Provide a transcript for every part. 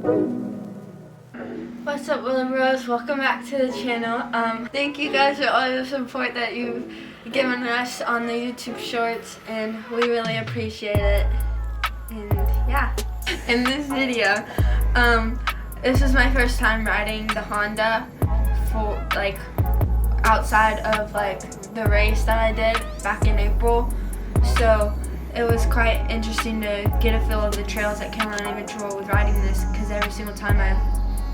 What's up, Wheeler Bros? Welcome back to the channel. Thank you guys for all the support that you've given us on the YouTube shorts, and we really appreciate it. And yeah, in this video, this is my first time riding the Honda for outside of the race that I did back in April. So it was quite interesting to get a feel of the trails at Skyline with riding this, because every single time I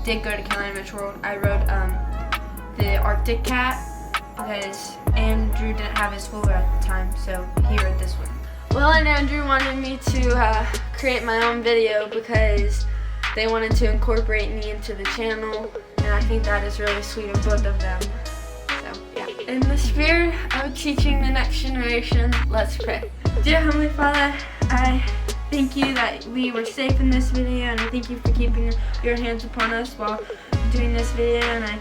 did go to Skyline World, I rode the Arctic Cat, because Andrew didn't have his full at the time, so he rode this one. Will and Andrew wanted me to create my own video because they wanted to incorporate me into the channel, and I think that is really sweet of both of them. So yeah. In the spirit of teaching the next generation, let's pray. Dear Heavenly Father, I thank you that we were safe in this video, and I thank you for keeping your hands upon us while doing this video, and I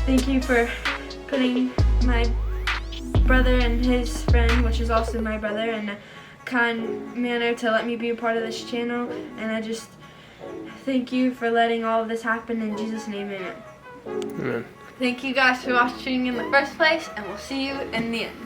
thank you for putting my brother and his friend, which is also my brother, in a kind manner to let me be a part of this channel, and I just thank you for letting all of this happen. In Jesus' name, amen. Amen. Thank you guys for watching in the first place, and we'll see you in the end.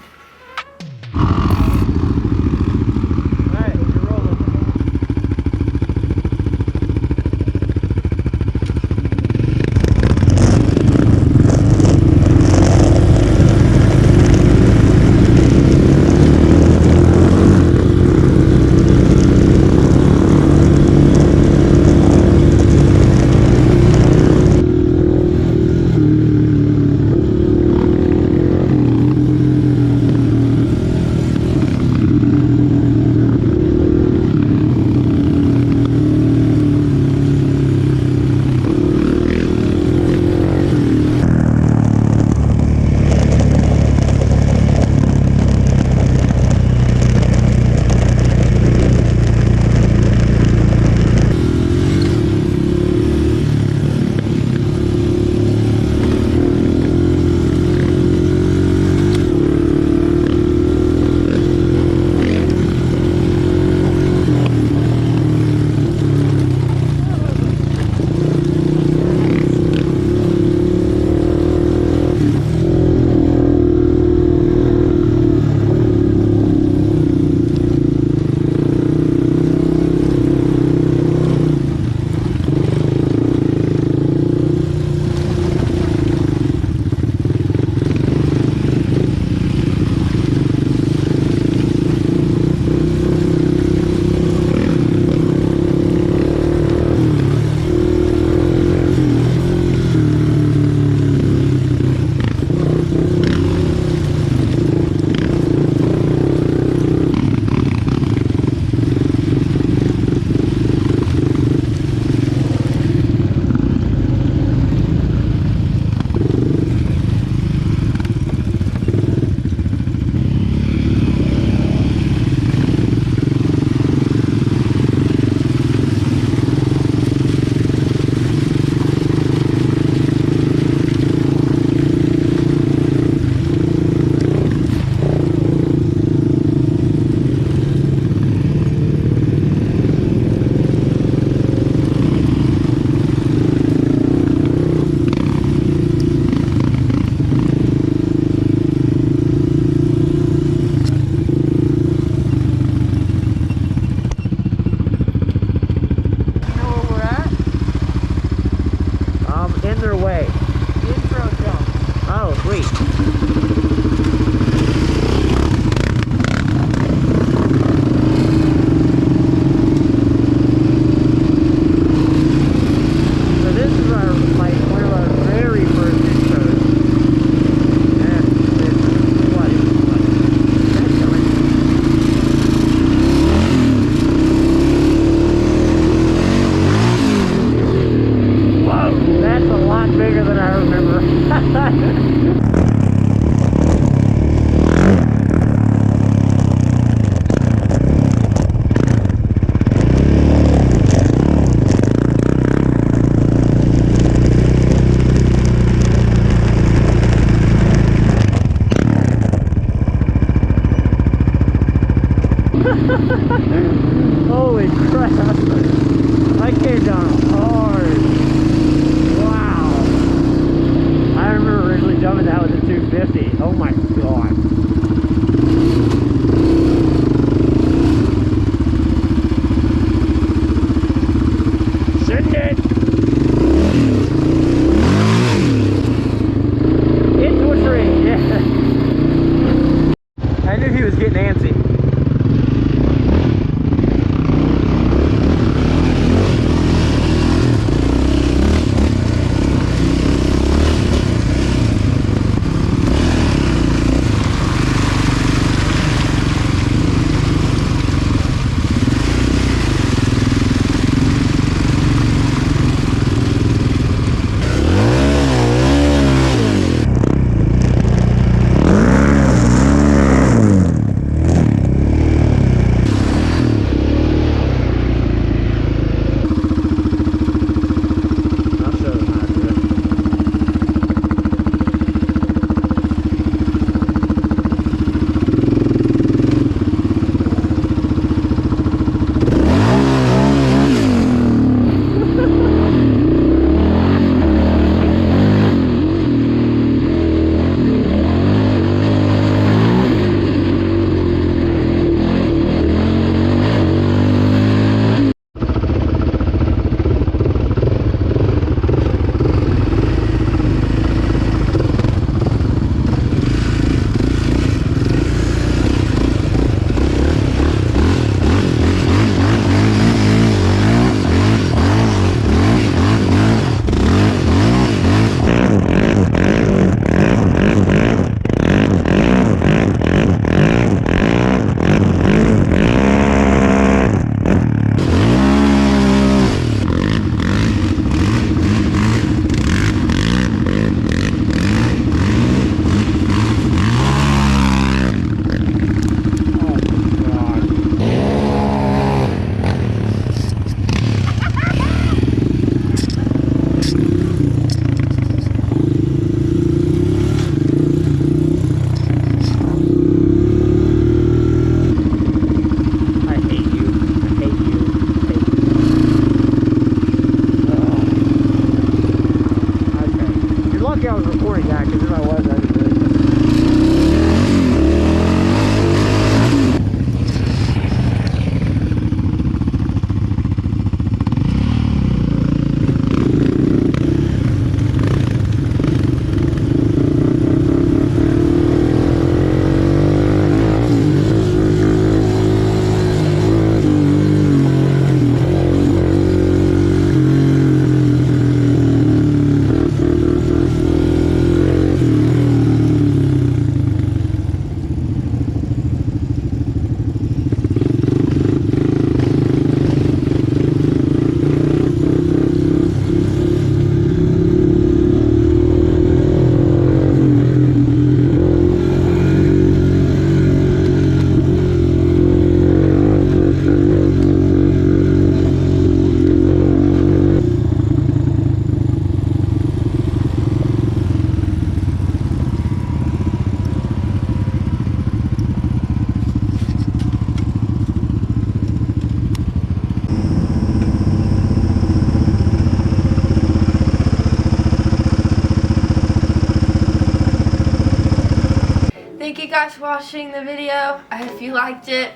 guys for watching the video. I hope you liked it,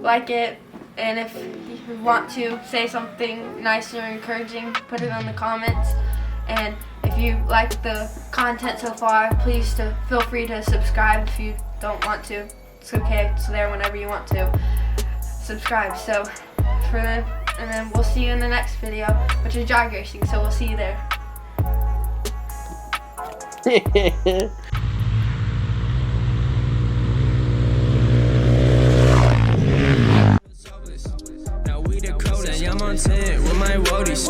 like it, and if you want to say something nice or encouraging, put it in the comments. And if you like the content so far, please feel free to subscribe. If you don't want to, it's okay. It's there whenever you want to. Subscribe. So and then we'll see you in the next video, which is drag racing. So we'll see you there. I'm on 10 with my roadies.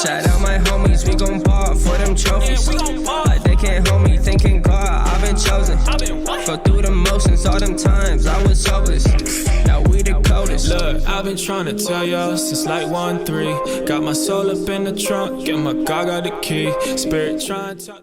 Shout out my homies, we gon' ball for them trophies. Like they can't hold me, thinking God, I've been chosen. Go through the motions, all them times I was hopeless. Now we the coldest. Look, I've been trying to tell y'all since like 1-3. Got my soul up in the trunk, get my God got the key. Spirit trying to talk.